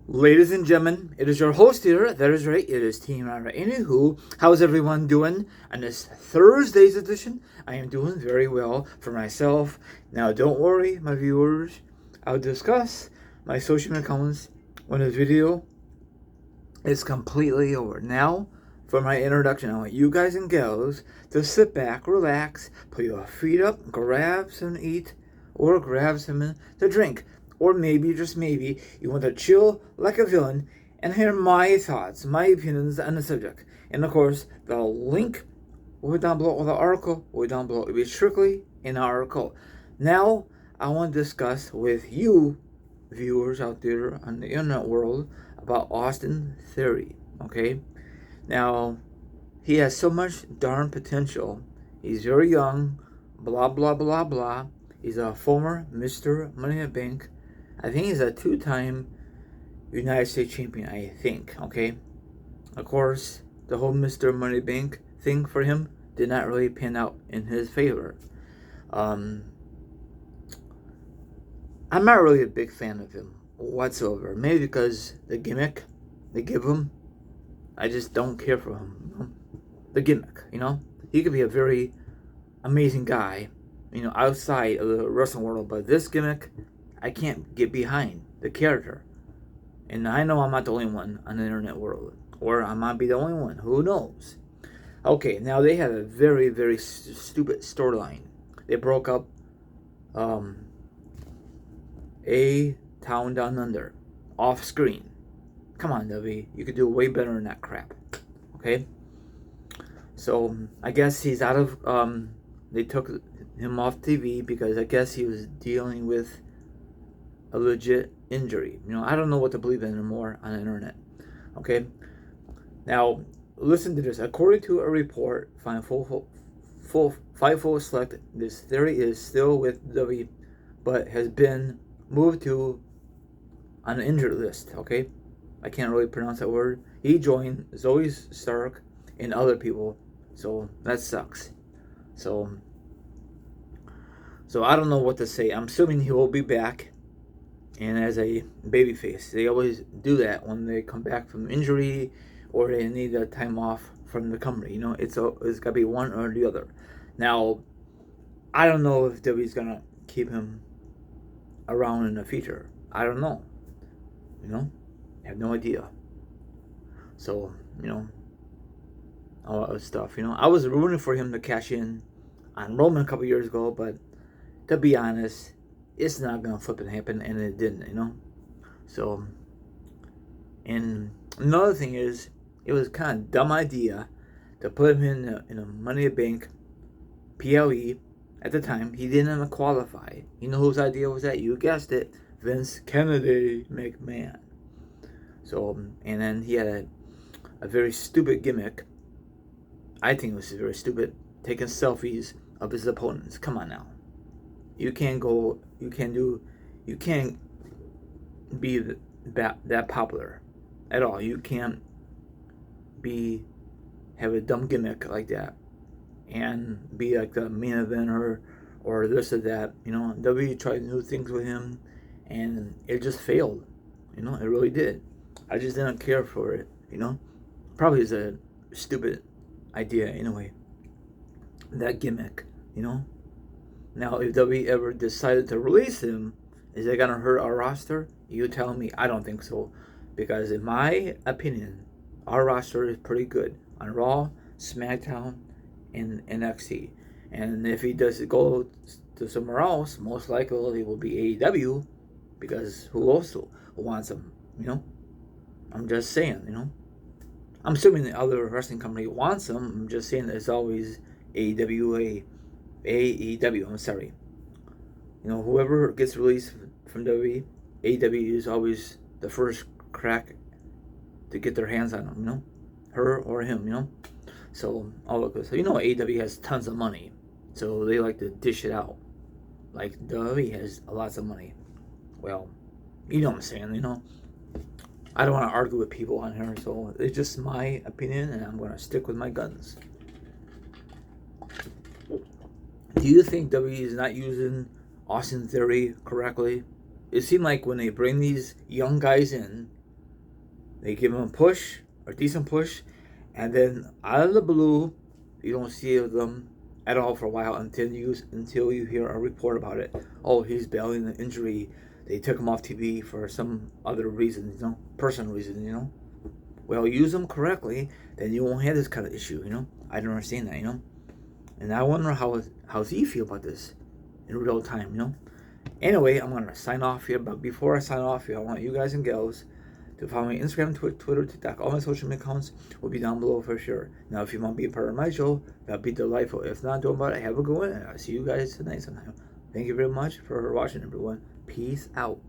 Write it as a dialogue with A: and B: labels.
A: Ladies and gentlemen, it is your host here. That is right, it is Team Ira. Anywho, how's everyone doing on this Thursday's edition? I am doing very well for myself. Now, don't worry, my viewers. I'll discuss my social media accounts when this video is completely over. Now, for my introduction, I want you guys and gals to sit back, relax, put your feet up, grab some to eat, or grab something to drink. Or maybe, just maybe, you want to chill like a villain and hear my thoughts, my opinions on the subject. And of course, the link will be down below, or the article will be down below. It will be strictly an article. Now, I want to discuss with you, viewers out there on the internet world, about Austin Theory, okay? Now, he has so much darn potential. He's very young, blah, blah, blah, blah. He's a former Mr. Money in the Bank. I think he's a two-time United States champion, I think, okay? Of course, the whole Mr. Money Bank thing for him did not really pan out in his favor. I'm not really a big fan of him whatsoever. Maybe because the gimmick they give him, I just don't care for him. You know? The gimmick, you know? He could be a very amazing guy, you know, outside of the wrestling world, but this gimmick, I can't get behind the character. And I know I'm not the only one on the internet world. Or I might be the only one. Who knows? Okay, now they had a very, very stupid storyline. They broke up a town down under. Off screen. Come on, W. You could do way better than that crap. Okay? So, I guess he's out of... they took him off TV because I guess he was dealing with a legit injury. You know, I don't know what to believe in anymore on the internet. Okay? Now, listen to this. According to a report, Fightful Select, this Theory is still with W, but has been moved to an injured list. Okay? I can't really pronounce that word. He joined Zoey Stark and other people. So, that sucks. So I don't know what to say. I'm assuming he will be back. And as a babyface, they always do that when they come back from injury or they need a time off from the company. You know, it's got to be one or the other. Now, I don't know if WWE's gonna keep him around in the future. I don't know. You know, I have no idea. So, you know, all that stuff. You know, I was rooting for him to cash in on Roman a couple years ago, but to be honest, it's not gonna flip and happen, and it didn't, you know. So, and another thing is, it was kind of dumb idea to put him in a Money in the Bank PLE at the time. He didn't even qualify. You know whose idea was that? You guessed it, Vince Kennedy McMahon. So, and then he had a very stupid gimmick. I think it was very stupid, taking selfies of his opponents. Come on now. You can't be that popular at all. You can't have a dumb gimmick like that and be like the main eventer or this or that. You know, WWE tried new things with him and it just failed. You know, it really did. I just didn't care for it, you know. Probably is a stupid idea anyway. That gimmick, you know. Now, if WWE ever decided to release him, is it going to hurt our roster? You tell me. I don't think so. Because in my opinion, our roster is pretty good on Raw, SmackDown, and NXT. And if he does go to somewhere else, most likely it will be AEW. Because who also wants him, you know? I'm just saying, you know? I'm assuming the other wrestling company wants him. I'm just saying there's always AEW, I'm sorry. You know, whoever gets released from WWE, AEW is always the first crack to get their hands on him, you know? Her or him, you know? So, you know, AEW has tons of money. So they like to dish it out. Like, WWE has lots of money. Well, you know what I'm saying, you know? I don't want to argue with people on here, so it's just my opinion, and I'm going to stick with my guns. Do you think WWE is not using Austin Theory correctly? It seemed like when they bring these young guys in, They give him a push, a decent push, and then out of the blue, you don't see them at all for a while until you hear a report about it. Oh, he's bailing an injury. They took him off TV for some other reason, personal reason, Well, use them correctly, then you won't have this kind of issue, I don't understand that, And I wonder how's he feel about this in real time, Anyway, I'm gonna sign off here, but before I sign off here, I want you guys and gals to follow me on Instagram, Twitter, TikTok, all my social media accounts will be down below for sure. Now, if you want to be a part of my show, that'd be delightful. If not, don't about it. Have a good one, and I'll see you guys tonight sometime. Thank you very much for watching, everyone. Peace out.